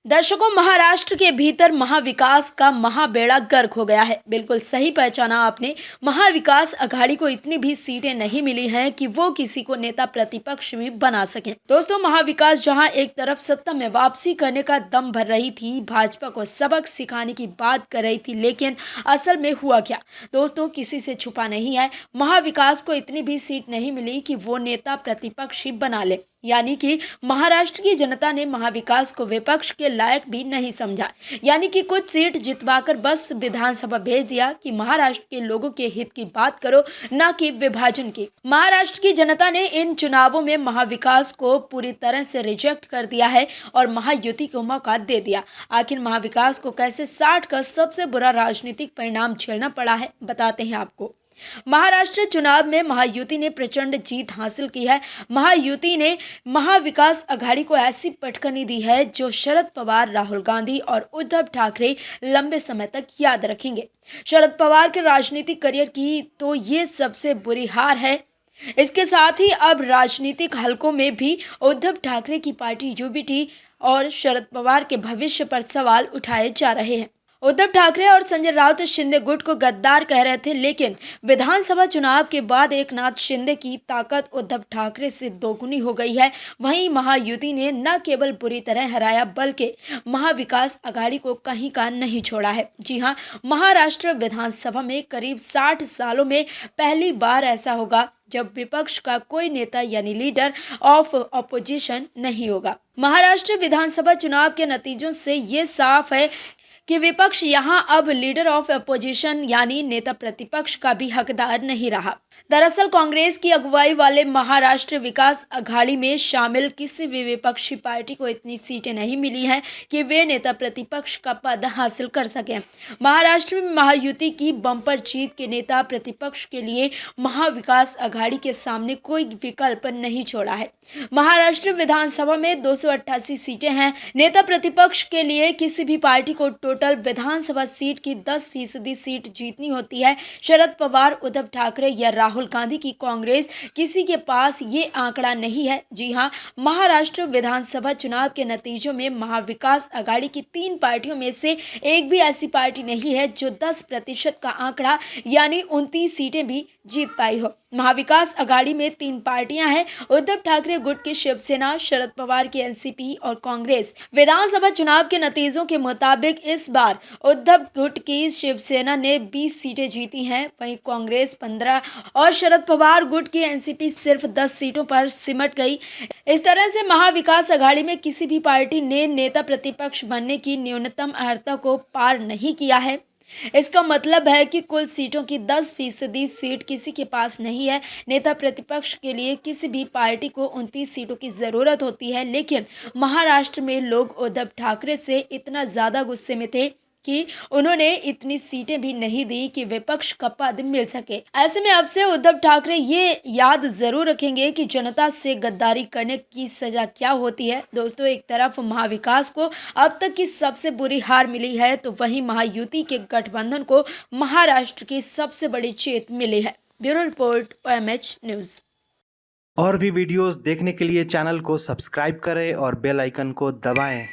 दर्शकों, महाराष्ट्र के भीतर महाविकास का महाबेड़ा गर्क हो गया है। बिल्कुल सही पहचाना आपने। महाविकास अघाड़ी को इतनी भी सीटें नहीं मिली हैं कि वो किसी को नेता प्रतिपक्ष भी बना सकें। दोस्तों, महाविकास जहां एक तरफ सत्ता में वापसी करने का दम भर रही थी, भाजपा को सबक सिखाने की बात कर रही थी, लेकिन असल में हुआ क्या? दोस्तों, किसी से छुपा नहीं है, महाविकास को इतनी भी सीट नहीं मिली कि वो नेता प्रतिपक्ष ही बना ले। यानी कि महाराष्ट्र की जनता ने महाविकास को विपक्ष के लायक भी नहीं समझा। यानी कि कुछ सीट जितवाकर बस विधानसभा भेज दिया कि महाराष्ट्र के लोगों के हित की बात करो, न कि विभाजन की। महाराष्ट्र की जनता ने इन चुनावों में महाविकास को पूरी तरह से रिजेक्ट कर दिया है और महायुति को मौका दे दिया। आखिर महाविकास को कैसे 60 का सबसे बुरा राजनीतिक परिणाम झेलना पड़ा है, बताते हैं आपको। महाराष्ट्र चुनाव में महायुति ने प्रचंड जीत हासिल की है। महायुति ने महाविकास अघाड़ी को ऐसी पटखनी दी है जो शरद पवार, राहुल गांधी और उद्धव ठाकरे लंबे समय तक याद रखेंगे। शरद पवार के राजनीतिक करियर की तो ये सबसे बुरी हार है। इसके साथ ही अब राजनीतिक हलकों में भी उद्धव ठाकरे की पार्टी यूबीटी और शरद पवार के भविष्य पर सवाल उठाए जा रहे हैं। उद्धव ठाकरे और संजय राउत शिंदे गुट को गद्दार कह रहे थे, लेकिन विधानसभा चुनाव के बाद एकनाथ शिंदे की ताकत उद्धव ठाकरे से दोगुनी हो गई है। वहीं महायुति ने न केवल बुरी तरह हराया, बल्कि महाविकास अघाड़ी को कहीं का नहीं छोड़ा है। जी हां, महाराष्ट्र विधानसभा में करीब 60 सालों में पहली बार ऐसा होगा जब विपक्ष का कोई नेता यानी लीडर ऑफ ऑपोजिशन नहीं होगा। महाराष्ट्र विधानसभा चुनाव के नतीजों से ये साफ है कि विपक्ष यहां अब लीडर ऑफ अपोजिशन यानी नेता प्रतिपक्ष का भी हकदार नहीं रहा। दरअसल कांग्रेस की अगुवाई वाले महाराष्ट्र विकास अघाड़ी में शामिल किसी भी विपक्षी पार्टी को इतनी सीटें नहीं मिली हैं कि वे नेता प्रतिपक्ष का पद हासिल कर सकें। महाराष्ट्र में महायुति की बम्पर जीत के नेता प्रतिपक्ष के लिए महाविकास अघाड़ी के सामने कोई विकल्प नहीं छोड़ा है। महाराष्ट्र विधानसभा में 288 सीटें हैं। नेता प्रतिपक्ष के लिए किसी भी पार्टी को टोटल विधानसभा सीट की 10% सीट जीतनी होती है। शरद पवार, उद्धव ठाकरे या राहुल गांधी की कांग्रेस, किसी के पास ये आंकड़ा नहीं है। जी हां, महाराष्ट्र विधानसभा चुनाव के नतीजों में महाविकास अघाड़ी की 3 पार्टियों में से एक भी ऐसी पार्टी नहीं है जो 10% का आंकड़ा यानी 29 सीटें भी जीत पाई हो। महाविकास अघाड़ी में 3 पार्टियां हैं, उद्धव ठाकरे गुट की शिवसेना, शरद पवार की एनसीपी और कांग्रेस। विधानसभा चुनाव के नतीजों के मुताबिक इस बार उद्धव गुट की शिवसेना ने 20 सीटें जीती हैं, वहीं कांग्रेस 15 और शरद पवार गुट की एनसीपी सिर्फ 10 सीटों पर सिमट गई। इस तरह से महाविकास अघाड़ी में किसी भी पार्टी ने नेता प्रतिपक्ष बनने की न्यूनतम अर्हता को पार नहीं किया है। इसका मतलब है कि कुल सीटों की 10% सीट किसी के पास नहीं है। नेता प्रतिपक्ष के लिए किसी भी पार्टी को 29 सीटों की ज़रूरत होती है, लेकिन महाराष्ट्र में लोग उद्धव ठाकरे से इतना ज़्यादा गुस्से में थे कि उन्होंने इतनी सीटें भी नहीं दी कि विपक्ष का पद मिल सके। ऐसे में अब से उद्धव ठाकरे ये याद जरूर रखेंगे कि जनता से गद्दारी करने की सजा क्या होती है। दोस्तों, एक तरफ महाविकास को अब तक की सबसे बुरी हार मिली है, तो वहीं महायुति के गठबंधन को महाराष्ट्र की सबसे बड़ी जीत मिली है। Bureau report, OMH news. और भी वीडियोस देखने के लिए चैनल को सब्सक्राइब करें और बेल आइकन को दबाएं।